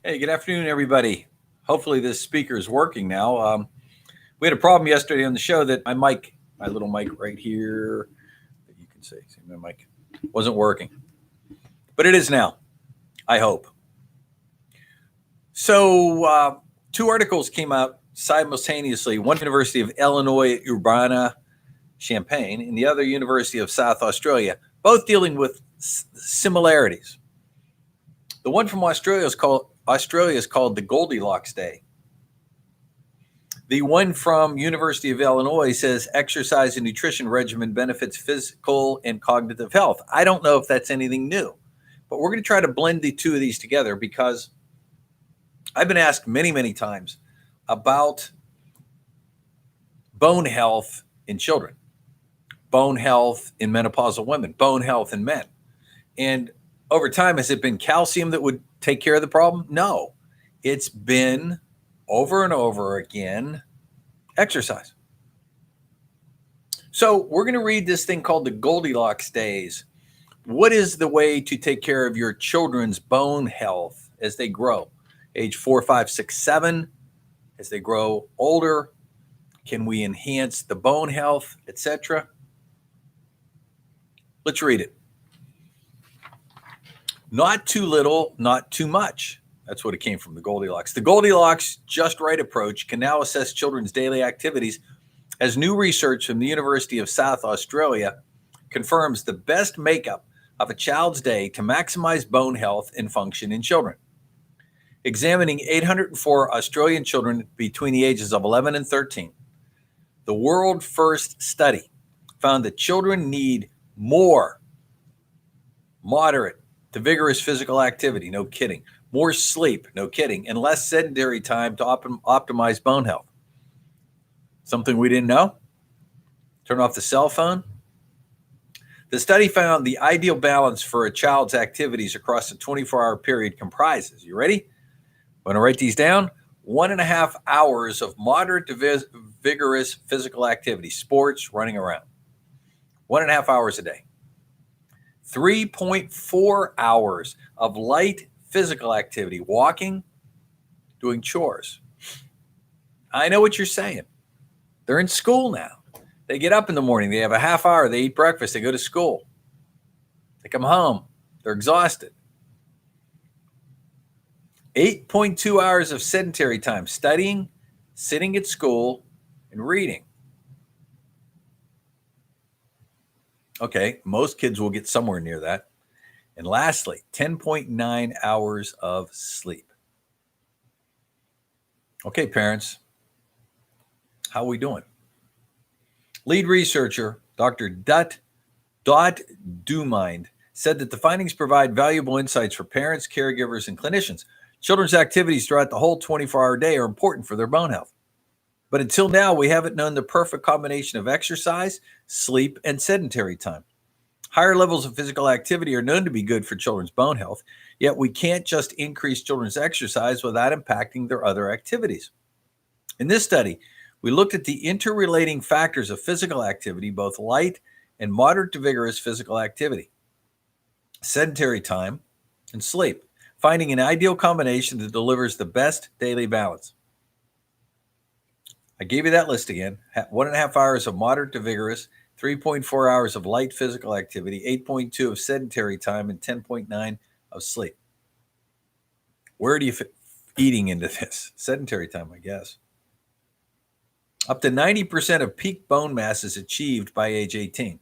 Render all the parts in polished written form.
Hey, good afternoon, everybody. Hopefully, this speaker is working now. We had a problem yesterday on the show that my little mic right here, that you can see my mic, wasn't working, but it is now. I hope. So, two articles came out simultaneously. One University of Illinois at Urbana-Champaign, and the other University of South Australia, both dealing with similarities. The one from Australia is called the Goldilocks Day. The one from University of Illinois says exercise and nutrition regimen benefits physical and cognitive health. I don't know if that's anything new, but we're going to try to blend the two of these together because I've been asked many, many times about bone health in children, bone health in menopausal women, bone health in men. And over time, has it been calcium that would take care of the problem? No. It's been over and over again exercise. So we're going to read this thing called the Goldilocks Days. What is the way to take care of your children's bone health as they grow? Age 4, 5, 6, 7, as they grow older, can we enhance the bone health, etc.? Let's read it. Not too little, not too much. That's what it came from, the Goldilocks. The Goldilocks just right approach can now assess children's daily activities as new research from the University of South Australia confirms the best makeup of a child's day to maximize bone health and function in children. Examining 804 Australian children between the ages of 11 and 13, the world first study found that children need more moderate to vigorous physical activity, no kidding, more sleep, no kidding, and less sedentary time to optimize bone health. Something we didn't know? Turn off the cell phone. The study found the ideal balance for a child's activities across a 24-hour period comprises, you ready? Want to write these down? 1.5 hours of moderate to vigorous physical activity, sports, running around. 1.5 hours a day. 3.4 hours of light physical activity, walking, doing chores. I know what you're saying. They're in school now. They get up in the morning, they have a half hour, they eat breakfast, they go to school. They come home, they're exhausted. 8.2 hours of sedentary time, studying, sitting at school, and reading. Okay, most kids will get somewhere near that. And lastly, 10.9 hours of sleep. Okay, parents, how are we doing? Lead researcher, Dr. Dot Dumind, said that the findings provide valuable insights for parents, caregivers, and clinicians. Children's activities throughout the whole 24-hour day are important for their bone health. But until now, we haven't known the perfect combination of exercise, sleep, and sedentary time. Higher levels of physical activity are known to be good for children's bone health, yet we can't just increase children's exercise without impacting their other activities. In this study, we looked at the interrelating factors of physical activity, both light and moderate to vigorous physical activity, sedentary time, and sleep, finding an ideal combination that delivers the best daily balance. I gave you that list again. 1.5 hours of moderate to vigorous, 3.4 hours of light physical activity, 8.2 of sedentary time, and 10.9 of sleep. Where do you fit eating into this? Sedentary time, I guess. Up to 90% of peak bone mass is achieved by age 18.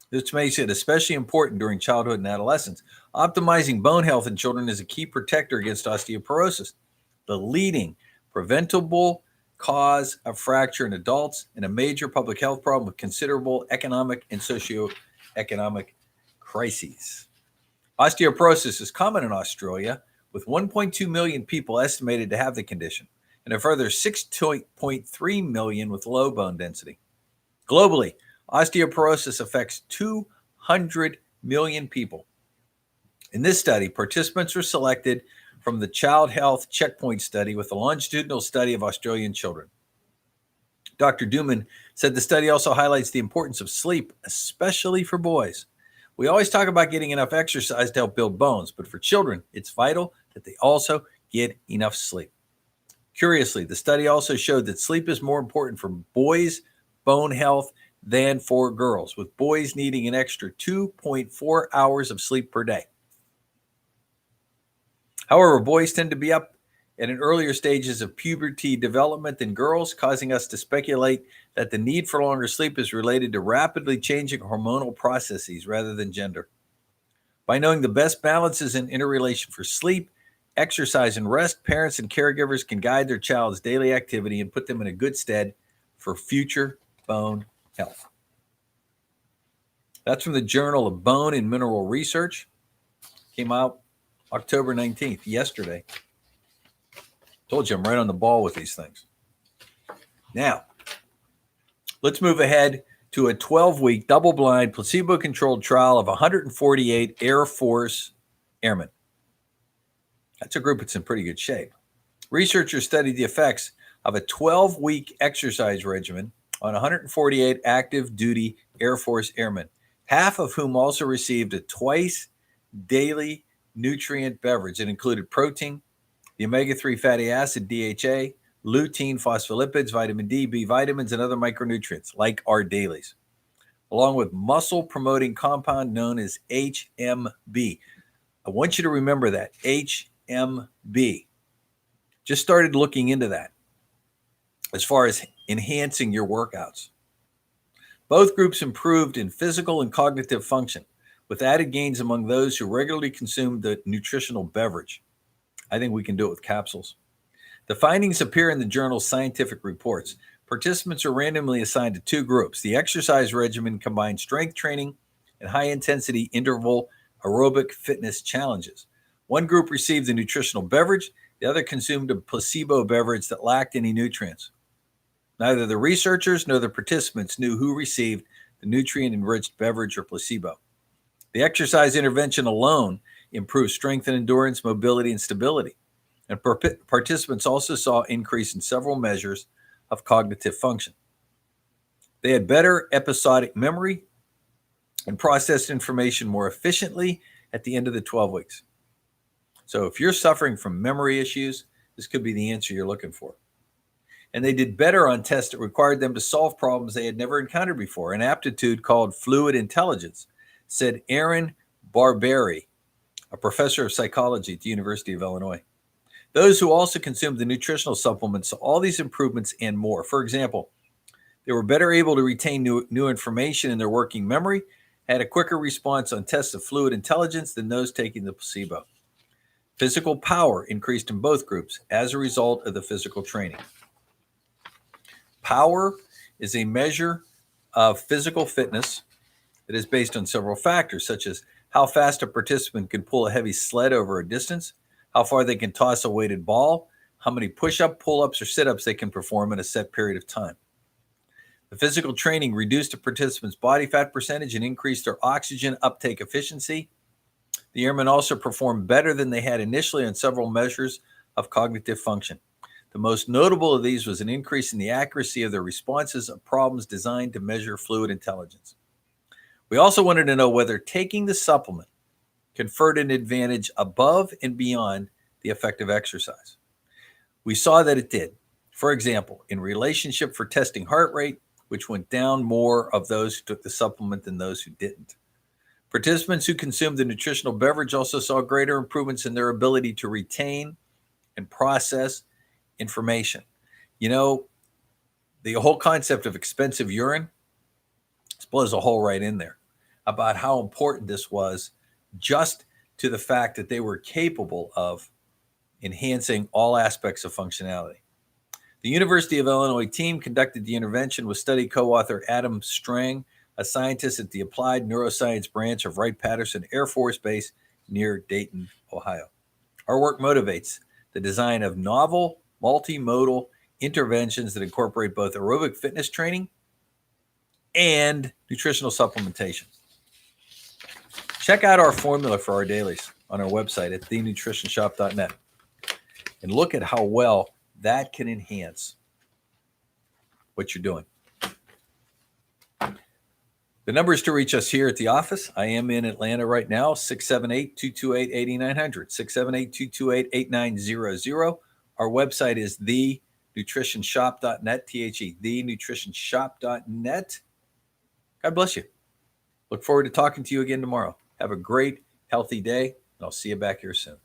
This makes it especially important during childhood and adolescence. Optimizing bone health in children is a key protector against osteoporosis, the leading preventable cause of fracture in adults and a major public health problem with considerable economic and socioeconomic crises. Osteoporosis is common in Australia, with 1.2 million people estimated to have the condition, and a further 6.3 million with low bone density. Globally, osteoporosis affects 200 million people. In this study, participants were selected from the Child Health Checkpoint Study with a longitudinal study of Australian children. Dr. Duman said the study also highlights the importance of sleep, especially for boys. We always talk about getting enough exercise to help build bones, but for children, it's vital that they also get enough sleep. Curiously, the study also showed that sleep is more important for boys' bone health than for girls, with boys needing an extra 2.4 hours of sleep per day. However, boys tend to be up at an earlier stages of puberty development than girls, causing us to speculate that the need for longer sleep is related to rapidly changing hormonal processes rather than gender. By knowing the best balances and interrelation for sleep, exercise, and rest, parents and caregivers can guide their child's daily activity and put them in a good stead for future bone health. That's from the Journal of Bone and Mineral Research. Came out October 19th, yesterday. Told you I'm right on the ball with these things. Now, let's move ahead to a 12-week double-blind placebo-controlled trial of 148 Air Force airmen. That's a group that's in pretty good shape. Researchers studied the effects of a 12-week exercise regimen on 148 active duty Air Force airmen, half of whom also received a twice daily nutrient beverage. It included protein, the omega-3 fatty acid DHA, lutein, phospholipids, vitamin D, B vitamins, and other micronutrients like our dailies, along with muscle-promoting compound known as HMB. I want you to remember that, HMB. Just started looking into that as far as enhancing your workouts. Both groups improved in physical and cognitive function, with added gains among those who regularly consumed the nutritional beverage. I think we can do it with capsules. The findings appear in the journal's Scientific Reports. Participants are randomly assigned to two groups. The exercise regimen combined strength training and high-intensity interval aerobic fitness challenges. One group received the nutritional beverage. The other consumed a placebo beverage that lacked any nutrients. Neither the researchers nor the participants knew who received the nutrient-enriched beverage or placebo. The exercise intervention alone improved strength and endurance, mobility, and stability. And participants also saw increase in several measures of cognitive function. They had better episodic memory and processed information more efficiently at the end of the 12 weeks. So if you're suffering from memory issues, this could be the answer you're looking for. And they did better on tests that required them to solve problems they had never encountered before. An aptitude called fluid intelligence, said Aaron Barberi, a professor of psychology at the University of Illinois. Those who also consumed the nutritional supplements saw all these improvements and more. For example, they were better able to retain new information in their working memory, had a quicker response on tests of fluid intelligence than those taking the placebo. Physical power increased in both groups as a result of the physical training. Power is a measure of physical fitness that is based on several factors, such as how fast a participant can pull a heavy sled over a distance, how far they can toss a weighted ball, how many push-up, pull-ups, or sit-ups they can perform in a set period of time. The physical training reduced a participant's body fat percentage and increased their oxygen uptake efficiency. The airmen also performed better than they had initially on several measures of cognitive function. The most notable of these was an increase in the accuracy of their responses of problems designed to measure fluid intelligence. We also wanted to know whether taking the supplement conferred an advantage above and beyond the effective exercise. We saw that it did. For example, in relationship for testing heart rate, which went down more of those who took the supplement than those who didn't. Participants who consumed the nutritional beverage also saw greater improvements in their ability to retain and process information. You know, the whole concept of expensive urine blows a hole right in there about how important this was, just to the fact that they were capable of enhancing all aspects of functionality. The University of Illinois team conducted the intervention with study co-author Adam Strang, a scientist at the Applied Neuroscience Branch of Wright-Patterson Air Force Base near Dayton, Ohio. Our work motivates the design of novel, multimodal interventions that incorporate both aerobic fitness training and nutritional supplementation. Check out our formula for our dailies on our website at thenutritionshop.net and look at how well that can enhance what you're doing. The The numbers to reach us here at the office. I am in Atlanta right now, 678-228-8900, 678-228-8900. Our website is thenutritionshop.net, THE, thenutritionshop.net. God bless you. Look forward to talking to you again tomorrow. Have a great, healthy day, and I'll see you back here soon.